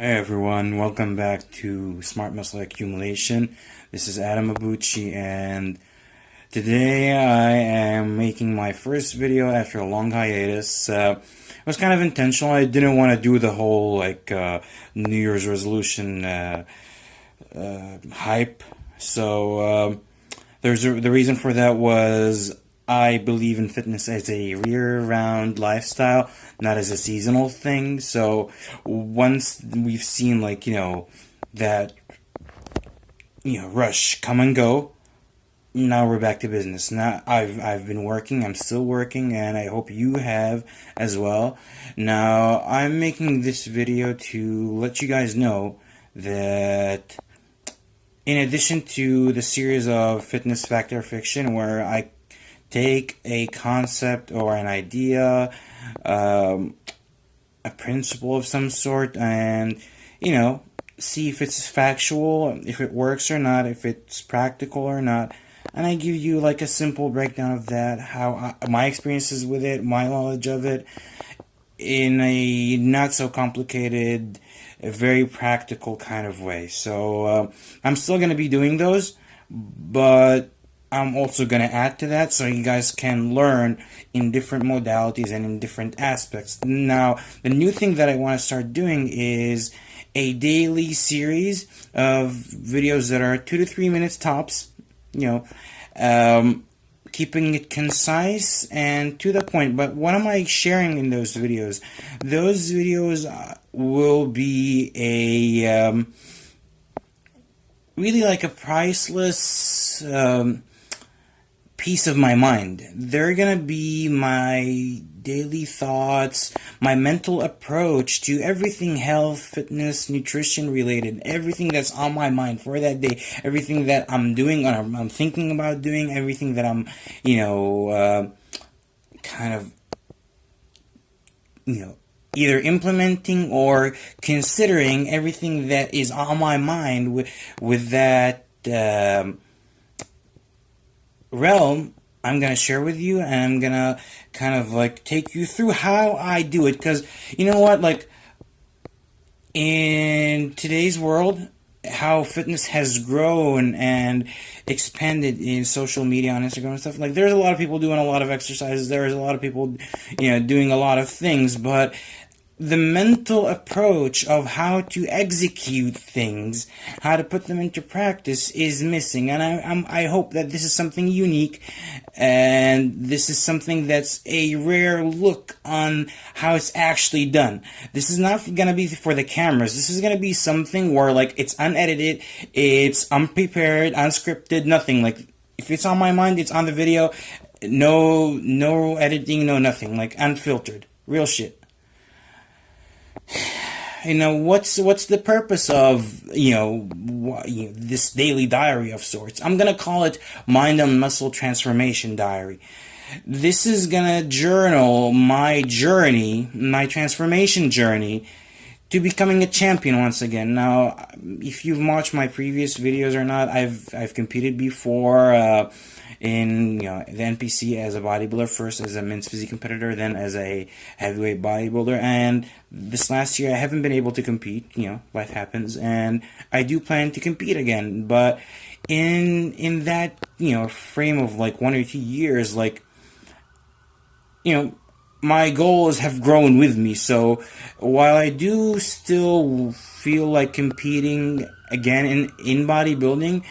Hey everyone, welcome back to Smart Muscle Accumulation. This is Adam Abuchi, and today I am making my first video after a long hiatus. It was kind of intentional. I didn't want to do the whole New Year's resolution hype. So the reason for that was I believe in fitness as a year-round lifestyle, not as a seasonal thing. So once we've seen that rush come and go, now we're back to business. Now I've been working, I'm still working, and I hope you have as well. Now I'm making this video to let you guys know that in addition to the series of Fitness Fact or Fiction, where I take a concept or an idea, a principle of some sort, and see if it's factual, if it works or not, if it's practical or not. And I give you like a simple breakdown of that, my experiences with it, my knowledge of it, in a not so complicated, a very practical kind of way. So I'm still going to be doing those, but I'm also going to add to that so you guys can learn in different modalities and in different aspects. Now, the new thing that I want to start doing is a daily series of videos that are 2 to 3 minutes tops, keeping it concise and to the point. But what am I sharing in those videos? Those videos will be a really like a priceless piece of my mind. They're gonna be my daily thoughts, my mental approach to everything health, fitness, nutrition related, everything that's on my mind for that day, everything that I'm doing or I'm thinking about doing, everything that I'm, kind of, either implementing or considering, everything that is on my mind with that realm. I'm going to share with you, and I'm going to kind of like take you through how I do it, because you know what, like in today's world, how fitness has grown and expanded in social media, on Instagram and stuff, like there's a lot of people doing a lot of exercises, there's a lot of people doing a lot of things, but the mental approach of how to execute things, how to put them into practice is missing. And I hope that this is something unique, and this is something that's a rare look on how it's actually done. This is not going to be for the cameras. This is going to be something where like it's unedited, it's unprepared, unscripted, nothing. Like if it's on my mind, it's on the video. No editing, no nothing. Like unfiltered. Real shit. What's the purpose of this daily diary of sorts? I'm gonna call it Mind and Muscle Transformation Diary. This is gonna journal my journey, my transformation journey to becoming a champion once again. Now, if you've watched my previous videos or not, I've competed before in the NPC as a bodybuilder, first as a men's physique competitor, then as a heavyweight bodybuilder, and this last year I haven't been able to compete. Life happens, and I do plan to compete again, but in that frame of like 1 or 2 years, like my goals have grown with me. So while I do still feel like competing again in bodybuilding,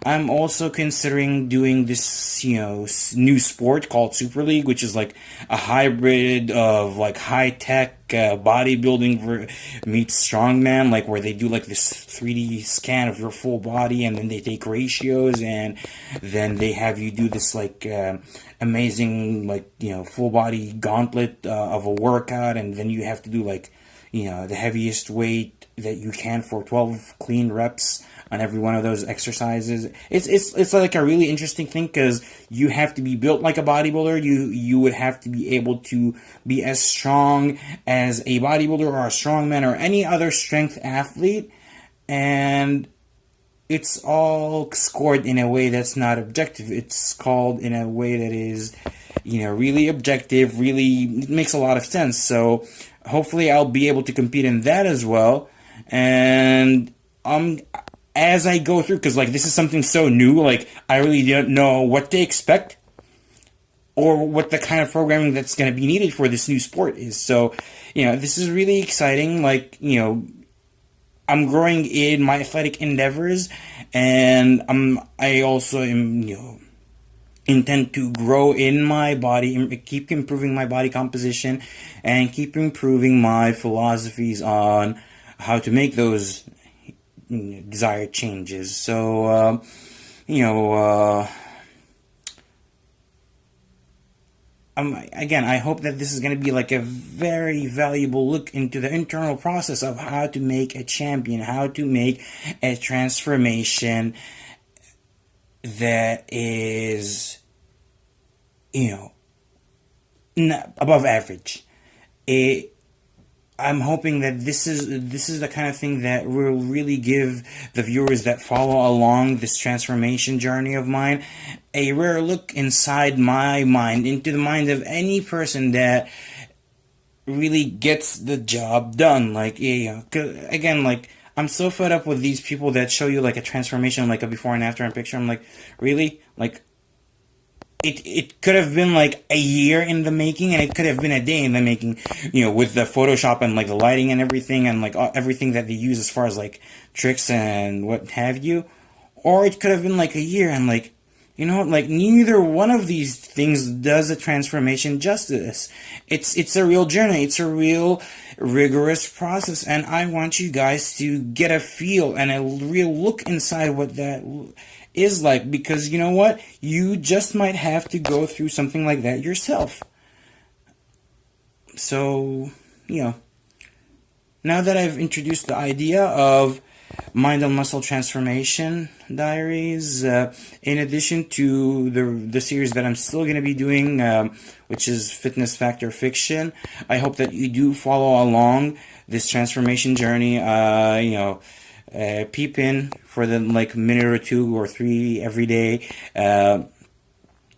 I'm also considering doing this new sport called Super League, which is like a hybrid of like high-tech bodybuilding meets strongman, like where they do like this 3D scan of your full body, and then they take ratios, and then they have you do this like amazing full body gauntlet of a workout, and then you have to do like the heaviest weight that you can for 12 clean reps on every one of those exercises. It's like a really interesting thing, because you have to be built like a bodybuilder. You would have to be able to be as strong as a bodybuilder or a strongman or any other strength athlete, and it's all scored in a way that's not objective. It's called in a way that is really objective, really makes a lot of sense. So hopefully I'll be able to compete in that as well. And as I go through, because like this is something so new, like I really don't know what to expect or what the kind of programming that's going to be needed for this new sport is. So, this is really exciting. Like, I'm growing in my athletic endeavors, and I also am, intend to grow in my body, keep improving my body composition, and keep improving my philosophies on how to make those desired changes. So, again, I hope that this is going to be like a very valuable look into the internal process of how to make a champion, how to make a transformation that is, above average. I'm hoping that this is the kind of thing that will really give the viewers that follow along this transformation journey of mine a rare look inside my mind, into the mind of any person that really gets the job done. Like, 'cause again, like, I'm so fed up with these people that show you like a transformation, like a before and after in picture. I'm like, really? Like, it could have been like a year in the making, and it could have been a day in the making, with the Photoshop and like the lighting and everything, and like everything that they use as far as like tricks and what have you. Or it could have been like a year, and like, like neither one of these things does a transformation justice. It's a real journey. It's a real rigorous process, and I want you guys to get a feel and a real look inside what that is like, because you know what? You just might have to go through something like that yourself. So, now that I've introduced the idea of mind and muscle transformation diaries, in addition to the series that I'm still going to be doing, which is Fitness Factor Fiction, I hope that you do follow along this transformation journey. Peep in for the like minute or 2 or 3 every day.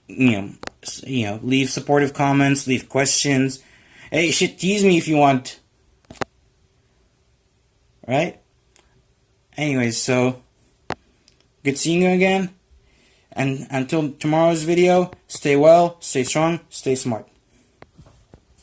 Leave supportive comments, leave questions. Hey, shit, tease me if you want. Right? Anyways, so good seeing you again. And until tomorrow's video, stay well, stay strong, stay smart.